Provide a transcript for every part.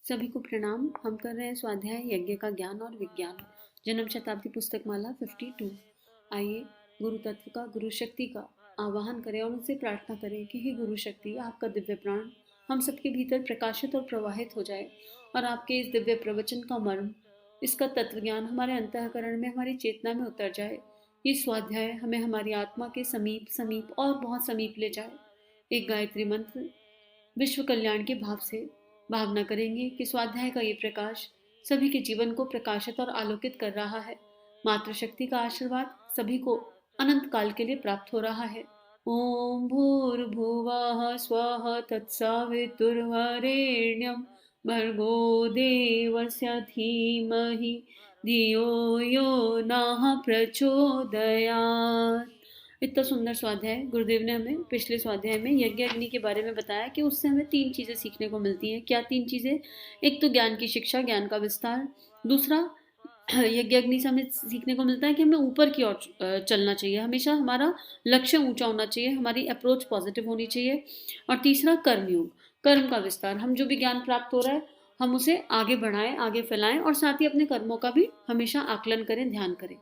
सभी को प्रणाम। हम कर रहे हैं स्वाध्याय यज्ञ का ज्ञान और विज्ञान, जन्म शताब्दी पुस्तक माला 52। आइए गुरु तत्व का, गुरु शक्ति का आवाहन करें और उनसे प्रार्थना करें कि हे गुरु शक्ति, आपका दिव्य प्राण हम सबके भीतर प्रकाशित और प्रवाहित हो जाए और आपके इस दिव्य प्रवचन का मर्म, इसका तत्व ज्ञान हमारे अंतःकरण में, हमारी चेतना में उतर जाए। ये स्वाध्याय हमें हमारी आत्मा के समीप समीप और बहुत समीप ले जाए। एक गायत्री मंत्र विश्व कल्याण के भाव से भावना करेंगे कि स्वाध्याय का ये प्रकाश सभी के जीवन को प्रकाशित और आलोकित कर रहा है। मातृशक्ति का आशीर्वाद सभी को अनंत काल के लिए प्राप्त हो रहा है। ओम भूर्भुवः स्वः तत्सवितुर्वरेण्यं भर्गो देवस्य धीमहि धियो यो नः प्रचोदयात्। इतना सुंदर स्वाध्याय गुरुदेव ने हमें पिछले स्वाध्याय में यज्ञ अग्नि के बारे में बताया कि उससे हमें 3 चीज़ें सीखने को मिलती हैं। क्या 3 चीज़ें? एक तो ज्ञान की शिक्षा, ज्ञान का विस्तार। दूसरा, यज्ञ अग्नि से हमें सीखने को मिलता है कि हमें ऊपर की ओर चलना चाहिए, हमेशा हमारा लक्ष्य ऊंचा होना चाहिए, हमारी अप्रोच पॉजिटिव होनी चाहिए। और तीसरा, कर्मयोग, कर्म का विस्तार। हम जो भी ज्ञान प्राप्त हो रहा है हम उसे आगे बढ़ाएं, आगे फैलाएं और साथ ही अपने कर्मों का भी हमेशा आकलन करें, ध्यान करें।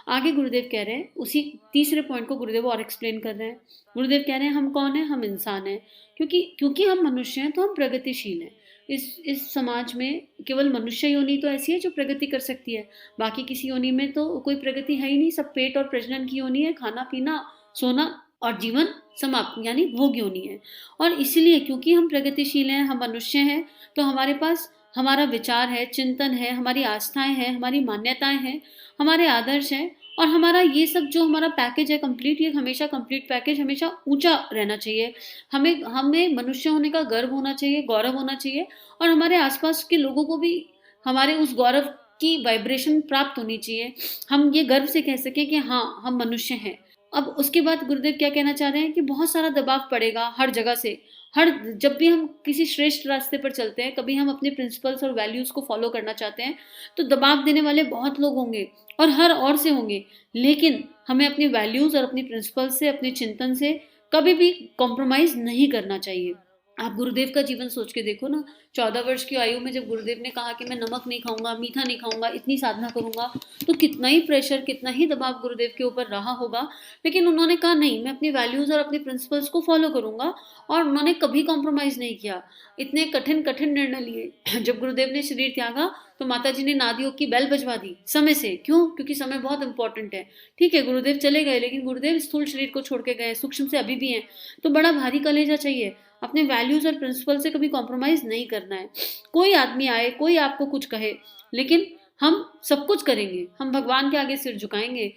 आगे गुरुदेव कह रहे हैं, उसी तीसरे पॉइंट को गुरुदेव और एक्सप्लेन कर रहे हैं। गुरुदेव कह रहे हैं हम कौन हैं? हम इंसान हैं। क्योंकि हम मनुष्य हैं तो हम प्रगतिशील हैं। इस समाज में केवल मनुष्य योनि तो ऐसी है जो प्रगति कर सकती है, बाकी किसी योनि में तो कोई प्रगति है ही नहीं। सब पेट और प्रजनन की योनि है, खाना पीना सोना और जीवन समाप्त, यानी भोग योनि है। और इसलिए क्योंकि हम प्रगतिशील हैं, हम मनुष्य हैं, तो हमारे पास हमारा विचार है, चिंतन है, हमारी आस्थाएं हैं, हमारी मान्यताएं हैं, हमारे आदर्श हैं और हमारा ये सब जो हमारा पैकेज है कंप्लीट, ये हमेशा कंप्लीट पैकेज हमेशा ऊंचा रहना चाहिए। हमें मनुष्य होने का गर्व होना चाहिए, गौरव होना चाहिए और हमारे आसपास के लोगों को भी हमारे उस गौरव की वाइब्रेशन प्राप्त होनी चाहिए। हम ये गर्व से कह सकें कि हाँ, हम मनुष्य हैं। अब उसके बाद गुरुदेव क्या कहना चाह रहे हैं कि बहुत सारा दबाव पड़ेगा हर जगह से। जब भी हम किसी श्रेष्ठ रास्ते पर चलते हैं, कभी हम अपने प्रिंसिपल्स और वैल्यूज को फॉलो करना चाहते हैं, तो दबाव देने वाले बहुत लोग होंगे और हर ओर से होंगे। लेकिन हमें अपने वैल्यूज और अपनी प्रिंसिपल्स से, अपने चिंतन से कभी भी कॉम्प्रोमाइज नहीं करना चाहिए। आप गुरुदेव का जीवन सोच के देखो ना। 14 वर्ष की आयु में जब गुरुदेव ने कहा कि मैं नमक नहीं खाऊंगा, मीठा नहीं खाऊंगा, इतनी साधना करूंगा, तो कितना ही प्रेशर, कितना ही दबाव गुरुदेव के ऊपर रहा होगा। लेकिन उन्होंने कहा नहीं, मैं अपनी वैल्यूज और अपने प्रिंसिपल्स को फॉलो करूंगा और उन्होंने कभी कॉम्प्रोमाइज नहीं किया। इतने कठिन कठिन निर्णय लिए। जब गुरुदेव ने शरीर त्यागा तो माता जी ने नादियोग की बेल बजवा दी समय से। क्यों? क्योंकि समय बहुत इंपॉर्टेंट है। ठीक है, गुरुदेव चले गए, लेकिन गुरुदेव स्थूल शरीर को छोड़ के गए, सूक्ष्म से अभी भी हैं। तो बड़ा भारी कलेजा चाहिए। अपने वैल्यूज और प्रिंसिपल से कभी कॉम्प्रोमाइज नहीं करना है। कोई आदमी आए, कोई आपको कुछ कहे, लेकिन हम सब कुछ करेंगे, हम भगवान के आगे सिर झुकाएंगे।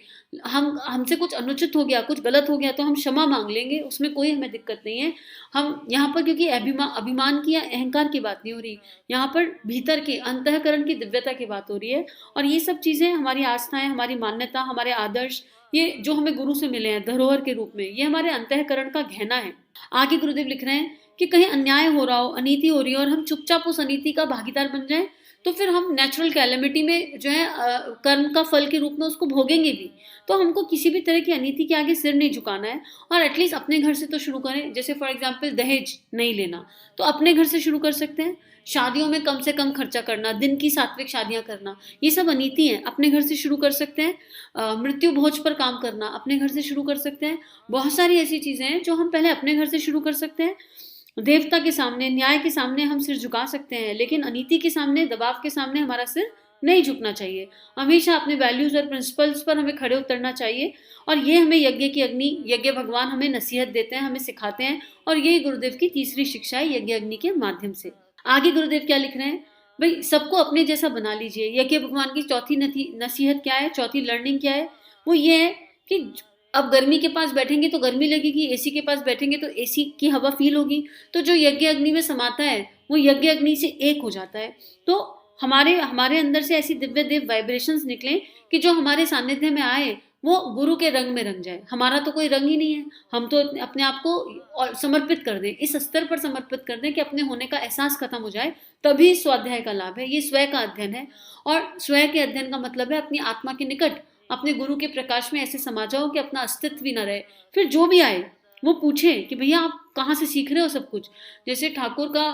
हमसे कुछ अनुचित हो गया, कुछ गलत हो गया तो हम क्षमा मांग लेंगे, उसमें कोई हमें दिक्कत नहीं है। हम यहाँ पर क्योंकि अभिमान की या अहंकार की बात नहीं हो रही, यहाँ पर भीतर की अंतःकरण की दिव्यता की बात हो रही है। और ये सब चीजें, हमारी आस्थाएं, हमारी मान्यता, हमारे आदर्श, ये जो हमें गुरु से मिले हैं धरोहर के रूप में, ये हमारे अंतःकरण का गहना है। आगे गुरुदेव लिख रहे हैं कि कहीं अन्याय हो रहा हो, अनीति हो रही हो और हम चुपचाप उस अनीति का भागीदार बन जाएं, तो फिर हम नेचुरल कैलेमिटी में जो है कर्म का फल के रूप में उसको भोगेंगे भी। तो हमको किसी भी तरह की अनीति के आगे सिर नहीं झुकाना है और एटलीस्ट अपने घर से तो शुरू करें। जैसे फॉर एग्जांपल दहेज नहीं लेना, तो अपने घर से शुरू कर सकते हैं। शादियों में कम से कम खर्चा करना, दिन की सात्विक शादियां करना, ये सब अनीति है, अपने घर से शुरू कर सकते हैं। मृत्यु भोज पर काम करना, अपने घर से शुरू कर सकते हैं। बहुत सारी ऐसी चीजें हैं जो हम पहले अपने घर से शुरू कर सकते हैं। देवता के सामने, न्याय के सामने हम सिर झुका सकते हैं, लेकिन अनीति के सामने, दबाव के सामने हमारा सिर नहीं झुकना चाहिए। हमेशा अपने वैल्यूज और प्रिंसिपल्स पर हमें खड़े उतरना चाहिए। और ये हमें यज्ञ की अग्नि, यज्ञ भगवान हमें नसीहत देते हैं, हमें सिखाते हैं। और यही गुरुदेव की तीसरी शिक्षा है यज्ञ अग्नि के माध्यम से। आगे गुरुदेव क्या लिख रहे हैं? भाई, सबको अपने जैसा बना लीजिए। यज्ञ भगवान की चौथी नसीहत क्या है, चौथी लर्निंग क्या है? वो ये है कि अब गर्मी के पास बैठेंगे तो गर्मी लगेगी, एसी के पास बैठेंगे तो एसी की हवा फील होगी। तो जो यज्ञ अग्नि में समाता है वो यज्ञ अग्नि से एक हो जाता है। तो हमारे अंदर से ऐसी दिव्य दिव्य वाइब्रेशंस निकलें कि जो हमारे सानिध्य में आए वो गुरु के रंग में रंग जाए। हमारा तो कोई रंग ही नहीं है, हम तो अपने आप को समर्पित कर दें, इस स्तर पर समर्पित कर दें कि अपने होने का एहसास खत्म हो जाए। तभी स्वाध्याय का लाभ है। ये स्वयं का अध्ययन है और स्वयं के अध्ययन का मतलब है अपनी आत्मा के निकट, अपने गुरु के प्रकाश में ऐसे समा जाओ कि अपना अस्तित्व भी न रहे। फिर जो भी आए वो पूछे कि भैया आप कहाँ से सीख रहे हो सब कुछ। जैसे ठाकुर का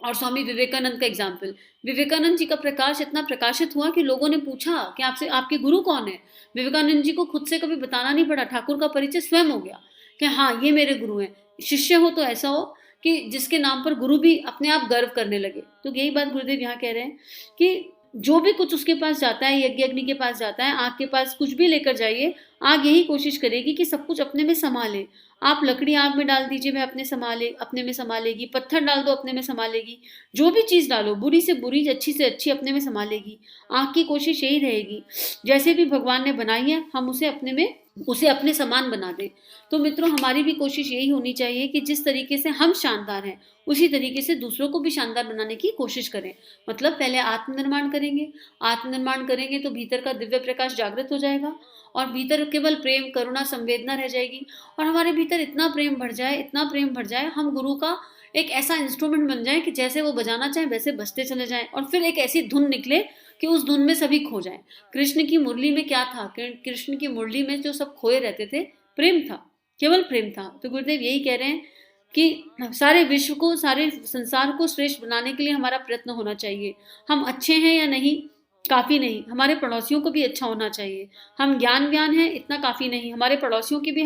और स्वामी विवेकानंद का एग्जाम्पल, विवेकानंद जी का प्रकाश इतना प्रकाशित हुआ कि लोगों ने पूछा कि आपसे आपके गुरु कौन है। विवेकानंद जी को खुद से कभी बताना नहीं पड़ा, ठाकुर का परिचय स्वयं हो गया कि हाँ ये मेरे गुरु हैं। शिष्य हो तो ऐसा हो कि जिसके नाम पर गुरु भी अपने आप गर्व करने लगे। तो यही बात गुरुदेव यहाँ कह रहे हैं कि जो भी कुछ उसके पास जाता है, यज्ञ अग्नि के पास जाता है, आग के पास कुछ भी लेकर जाइए, आग यही कोशिश करेगी कि सब कुछ अपने में समा ले। आप लकड़ी आग में डाल दीजिए, वह अपने में समा लेगी। पत्थर डाल दो, अपने में समा लेगी। जो भी चीज डालो, बुरी से बुरी, अच्छी से अच्छी, अपने में समा लेगी। आग की कोशिश यही रहेगी, जैसे भी भगवान ने बनाई है हम उसे अपने समान बना दें। तो मित्रों, हमारी भी कोशिश यही होनी चाहिए कि जिस तरीके से हम शानदार हैं उसी तरीके से दूसरों को भी शानदार बनाने की कोशिश करें। मतलब पहले आत्मनिर्माण करेंगे, आत्मनिर्माण करेंगे तो भीतर का दिव्य प्रकाश जागृत हो जाएगा और भीतर केवल प्रेम, करुणा, संवेदना रह जाएगी। और हमारे भीतर इतना प्रेम भर जाए, इतना प्रेम भर जाए, हम गुरु का एक ऐसा इंस्ट्रूमेंट बन जाए कि जैसे वो बजाना चाहे वैसे बजते चले जाएं और फिर एक ऐसी धुन निकले कि उस धुन में सभी खो जाएं। कृष्ण की मुरली में क्या था? कृष्ण की मुरली में जो सब खोए रहते थे, प्रेम था, केवल प्रेम था। तो गुरुदेव यही कह रहे हैं कि सारे विश्व को, सारे संसार को श्रेष्ठ बनाने के लिए हमारा प्रयत्न होना चाहिए। हम अच्छे हैं या नहीं काफी नहीं, हमारे पड़ोसियों को भी अच्छा होना चाहिए। हम ज्ञानवान हैं इतना काफी नहीं, हमारे पड़ोसियों की भी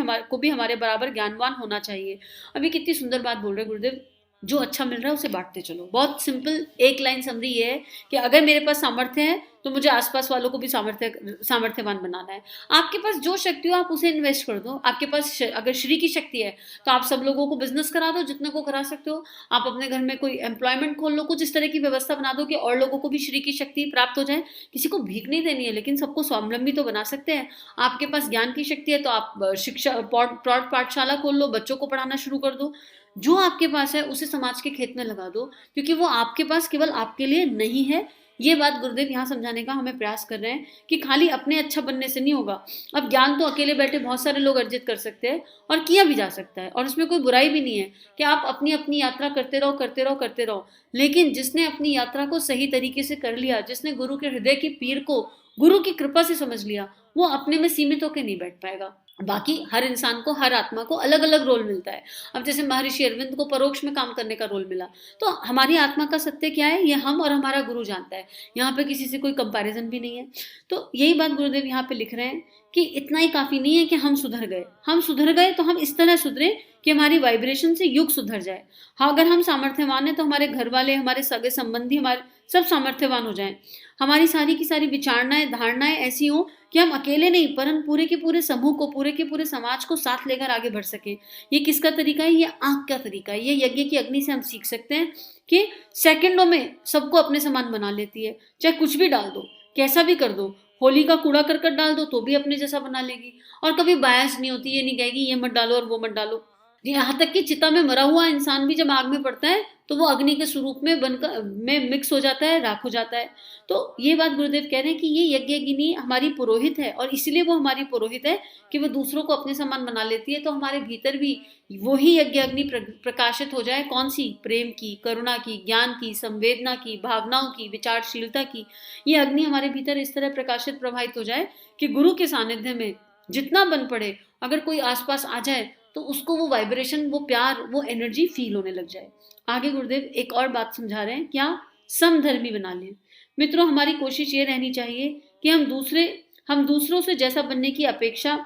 हमारे बराबर ज्ञानवान होना चाहिए। अभी कितनी सुंदर बात बोल रहे गुरुदेव, जो अच्छा मिल रहा है उसे बांटते चलो। बहुत सिंपल एक लाइन समरी ये है कि अगर मेरे पास सामर्थ्य है तो मुझे आसपास वालों को भी सामर्थ्यवान बनाना है। आपके पास जो शक्ति हो आप उसे इन्वेस्ट कर दो। आपके पास अगर श्री की शक्ति है तो आप सब लोगों को बिजनेस करा दो जितने को करा सकते हो। आप अपने घर में कोई एम्प्लॉयमेंट खोल लो, कुछ इस तरह की व्यवस्था बना दो कि और लोगों को भी श्री की शक्ति प्राप्त हो जाए। किसी को भीख नहीं देनी है लेकिन सबको स्वावलंबी तो बना सकते हैं। आपके पास ज्ञान की शक्ति है तो आप शिक्षा प्रौढ़ पाठशाला खोल लो, बच्चों को पढ़ाना शुरू कर दो। जो आपके पास है उसे समाज के खेत में लगा दो, क्योंकि वो आपके पास केवल आपके लिए नहीं है। ये बात गुरुदेव यहाँ समझाने का हमें प्रयास कर रहे हैं कि खाली अपने अच्छा बनने से नहीं होगा। अब ज्ञान तो अकेले बैठे बहुत सारे लोग अर्जित कर सकते हैं और किया भी जा सकता है, और उसमें कोई बुराई भी नहीं है कि आप अपनी अपनी यात्रा करते रहो करते रहो करते रहो। लेकिन जिसने अपनी यात्रा को सही तरीके से कर लिया, जिसने गुरु के हृदय की पीर को गुरु की कृपा से समझ लिया, वो अपने में सीमित होकर नहीं बैठ पाएगा। बाकी हर इंसान को, हर आत्मा को अलग अलग रोल मिलता है। अब जैसे महर्षि अरविंद को परोक्ष में काम करने का रोल मिला, तो हमारी आत्मा का सत्य क्या है ये हम और हमारा गुरु जानता है। यहाँ पे किसी से कोई कंपैरिजन भी नहीं है। तो यही बात गुरुदेव यहाँ पे लिख रहे हैं कि इतना ही काफी नहीं है कि हम सुधर गए। हम सुधर गए तो हम इस तरह सुधरे कि हमारी वाइब्रेशन से युग सुधर जाए। हाँ, अगर हम सामर्थ्यवान है तो हमारे घर वाले, हमारे सगे संबंधी, हमारे सब सामर्थ्यवान हो जाएं। हमारी सारी की सारी विचारणाएं, धारणाएं ऐसी हो कि हम अकेले नहीं परंतु पूरे के पूरे समूह को, पूरे के पूरे समाज को साथ लेकर आगे बढ़ सके। ये किसका तरीका है? ये आंख का तरीका है। ये यज्ञ की अग्नि से हम सीख सकते हैं कि सेकंडों में सबको अपने समान बना लेती है। चाहे कुछ भी डाल दो, कैसा भी कर दो, होली का कूड़ा करकट डाल दो तो भी अपने जैसा बना लेगी और कभी बायस नहीं होती। ये नहीं कहेगी ये मत डालो और वो मत डालो। यहाँ तक कि चिता में मरा हुआ इंसान भी जब आग में पड़ता है तो वो अग्नि के स्वरूप में मिक्स हो जाता है, राख हो जाता है। तो ये बात गुरुदेव कह रहे हैं कि ये यज्ञगिनी हमारी पुरोहित है और इसलिए वो हमारी पुरोहित है कि वो दूसरों को अपने समान बना लेती है। तो हमारे भीतर भी वही यज्ञ अग्नि प्रकाशित हो जाए। कौन सी? प्रेम की, करुणा की, ज्ञान की, संवेदना की, भावनाओं की, विचारशीलता की। ये अग्नि हमारे भीतर इस तरह प्रकाशित, प्रवाहित हो जाए कि गुरु के सानिध्य में जितना बन पड़े, अगर कोई आसपास आ जाए तो उसको वो वाइब्रेशन, वो प्यार, वो एनर्जी फील होने लग जाए। आगे गुरुदेव एक और बात समझा रहे हैं, क्या? समधर्मी बना लें। मित्रों, हमारी कोशिश ये रहनी चाहिए कि हम दूसरों से जैसा बनने की अपेक्षा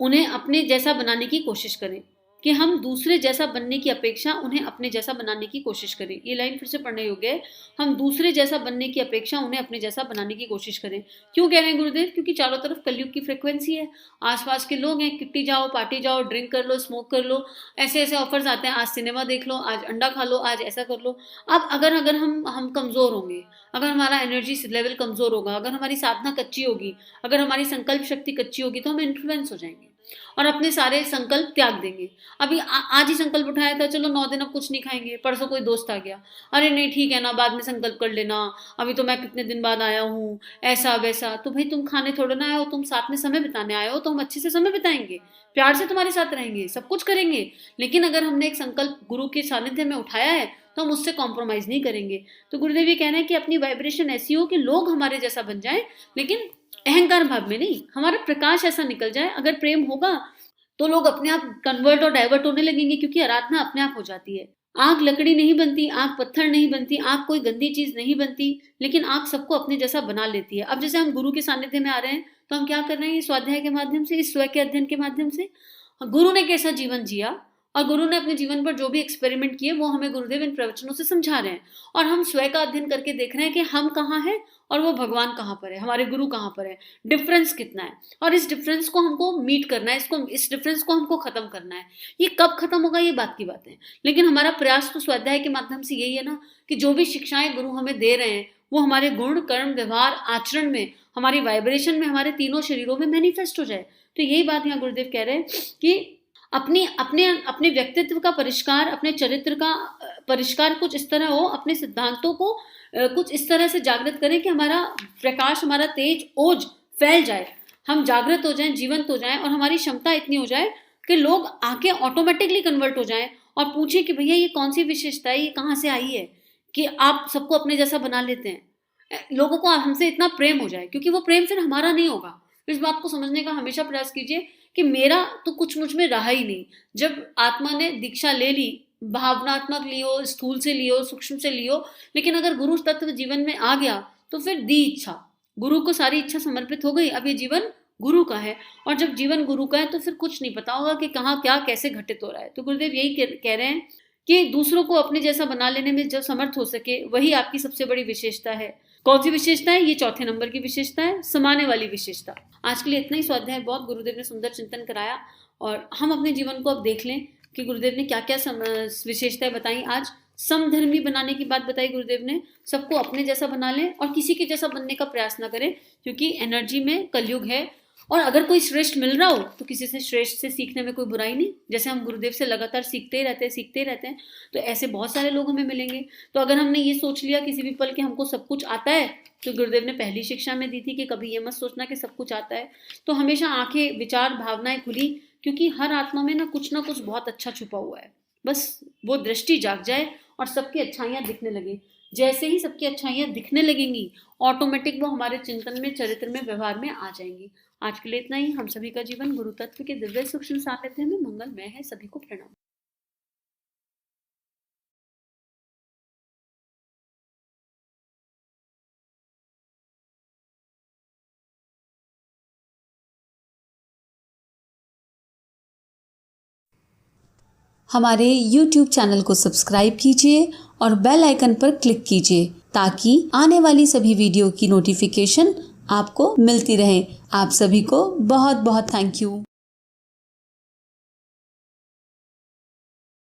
उन्हें अपने जैसा बनाने की कोशिश करें। कि हम दूसरे जैसा बनने की अपेक्षा उन्हें अपने जैसा बनाने की कोशिश करें। ये लाइन फिर से पढ़ने योग्य है। हम दूसरे जैसा बनने की अपेक्षा उन्हें अपने जैसा बनाने की कोशिश करें। क्यों कह रहे हैं गुरुदेव? क्योंकि चारों तरफ कलयुग की फ्रिक्वेंसी है, आसपास के लोग हैं, किट्टी जाओ, पार्टी जाओ, ड्रिंक कर लो, स्मोक कर लो, ऐसे ऐसे ऑफर्स आते हैं, आज सिनेमा देख लो, आज अंडा खा लो, आज ऐसा कर लो। अब अगर हम कमजोर होंगे, अगर हमारा एनर्जी लेवल कमजोर होगा, अगर हमारी साधना कच्ची होगी, अगर हमारी संकल्प शक्ति कच्ची होगी तो हम इन्फ्लुएंस हो जाएंगे और अपने सारे संकल्प त्याग देंगे। अभी आज ही संकल्प उठाया था, चलो 9 दिन अब कुछ नहीं खाएंगे, परसों कोई दोस्त आ गया, अरे नहीं ठीक है ना, बाद में संकल्प कर लेना, अभी तो मैं कितने दिन बाद आया हूँ, ऐसा वैसा। तो भाई तुम खाने थोड़ा ना आए हो, तुम साथ में समय बिताने आए हो, तो हम अच्छे से समय बिताएंगे, प्यार से तुम्हारे साथ रहेंगे, सब कुछ करेंगे। लेकिन अगर हमने एक संकल्प गुरु के सानिध्य में उठाया है तो हम उससे कॉम्प्रोमाइज नहीं करेंगे। तो गुरुदेव ये कह रहे हैं कि अपनी वाइब्रेशन ऐसी हो कि लोग हमारे जैसा बन जाए, लेकिन अहंकार भाव में नहीं। हमारा प्रकाश ऐसा निकल जाए, अगर प्रेम होगा तो लोग अपने आप कन्वर्ट और डाइवर्ट होने लगेंगे, क्योंकि आराधना अपने आप हो जाती है। आग लकड़ी नहीं बनती, आग पत्थर नहीं बनती, आग कोई गंदी चीज नहीं बनती, लेकिन आग सबको अपने जैसा बना लेती है। अब जैसे हम गुरु के सानिध्य में आ रहे हैं तो हम क्या कर रहे हैं, इस स्वाध्याय के माध्यम से, इस स्व के अध्ययन के माध्यम से गुरु ने कैसा जीवन जिया और गुरु ने अपने जीवन पर जो भी एक्सपेरिमेंट किए वो हमें गुरुदेव इन प्रवचनों से समझा रहे हैं। और हम स्वयं का अध्ययन करके देख रहे हैं कि हम कहाँ हैं और वो भगवान कहाँ पर है, हमारे गुरु कहाँ पर है, डिफरेंस कितना है, और इस डिफरेंस को हमको मीट करना है, इस डिफरेंस को हमको खत्म करना है। ये कब खत्म होगा ये बात की बात है, लेकिन हमारा प्रयास तो स्वाध्याय के माध्यम से यही है ना कि जो भी शिक्षाएं गुरु हमें दे रहे हैं वो हमारे गुण, कर्म, व्यवहार, आचरण में, हमारी वाइब्रेशन में, हमारे तीनों शरीरों में मैनिफेस्ट हो जाए। तो यही बात यहाँ गुरुदेव कह रहे हैं कि अपने अपने अपने व्यक्तित्व का परिष्कार, अपने चरित्र का परिष्कार कुछ इस तरह हो, अपने सिद्धांतों को कुछ इस तरह से जागृत करें कि हमारा प्रकाश, हमारा तेज, ओज फैल जाए, हम जागृत हो जाएं, जीवंत हो जाएं, और हमारी क्षमता इतनी हो जाए कि लोग आके ऑटोमेटिकली कन्वर्ट हो जाएं और पूछें कि भैया ये कौन सी विशेषता है, ये कहाँ से आई है कि आप सबको अपने जैसा बना लेते हैं। लोगों को हमसे इतना प्रेम हो जाए, क्योंकि वो प्रेम फिर हमारा नहीं होगा। इस बात को समझने का हमेशा प्रयास कीजिए कि मेरा तो कुछ मुझ में रहा ही नहीं। जब आत्मा ने दीक्षा ले ली, भावनात्मक लियो, स्थूल से लियो, सूक्ष्म से लियो, लेकिन अगर गुरु तत्व जीवन में आ गया तो फिर दी इच्छा, गुरु को सारी इच्छा समर्पित हो गई। अब ये जीवन गुरु का है, और जब जीवन गुरु का है तो फिर कुछ नहीं पता होगा कि कहाँ क्या कैसे घटित हो रहा है। तो गुरुदेव यही कह रहे हैं कि दूसरों को अपने जैसा बना लेने में जब समर्थ हो सके वही आपकी सबसे बड़ी विशेषता है। कौन सी विशेषता है? ये चौथे नंबर की विशेषता है, समाने वाली विशेषता। आज के लिए इतना ही स्वाध्याय, बहुत गुरुदेव ने सुंदर चिंतन कराया, और हम अपने जीवन को अब देख लें कि गुरुदेव ने क्या क्या विशेषताएं बताई। आज समधर्मी बनाने की बात बताई गुरुदेव ने, सबको अपने जैसा बना लें और किसी के जैसा बनने का प्रयास ना करें, क्योंकि एनर्जी में कलयुग है। और अगर कोई श्रेष्ठ मिल रहा हो तो किसी से श्रेष्ठ से सीखने में कोई बुराई नहीं। जैसे हम गुरुदेव से लगातार सीखते ही रहते हैं, तो ऐसे बहुत सारे लोग हमें मिलेंगे। तो अगर हमने ये सोच लिया किसी भी पल कि हमको सब कुछ आता है, तो गुरुदेव ने पहली शिक्षा में दी थी कि कभी ये मत सोचना कि सब कुछ आता है। तो हमेशा आंखें, विचार, भावनाएं खुली, क्योंकि हर आत्मा में ना कुछ बहुत अच्छा छुपा हुआ है। बस वो दृष्टि जाग जाए और सबकी अच्छाइयाँ दिखने लगे। जैसे ही सबकी अच्छाइयाँ दिखने लगेंगी, ऑटोमेटिक वो हमारे चिंतन में, चरित्र में, व्यवहार में आ जाएंगी। आज के लिए इतना ही। हम सभी का जीवन गुरु तत्व के दिव्य सूक्ष्म सानिध्य में मंगलमय है। सभी को प्रणाम। हमारे YouTube चैनल को सब्सक्राइब कीजिए और बेल आइकन पर क्लिक कीजिए ताकि आने वाली सभी वीडियो की नोटिफिकेशन आपको मिलती रहे। आप सभी को बहुत बहुत थैंक यू।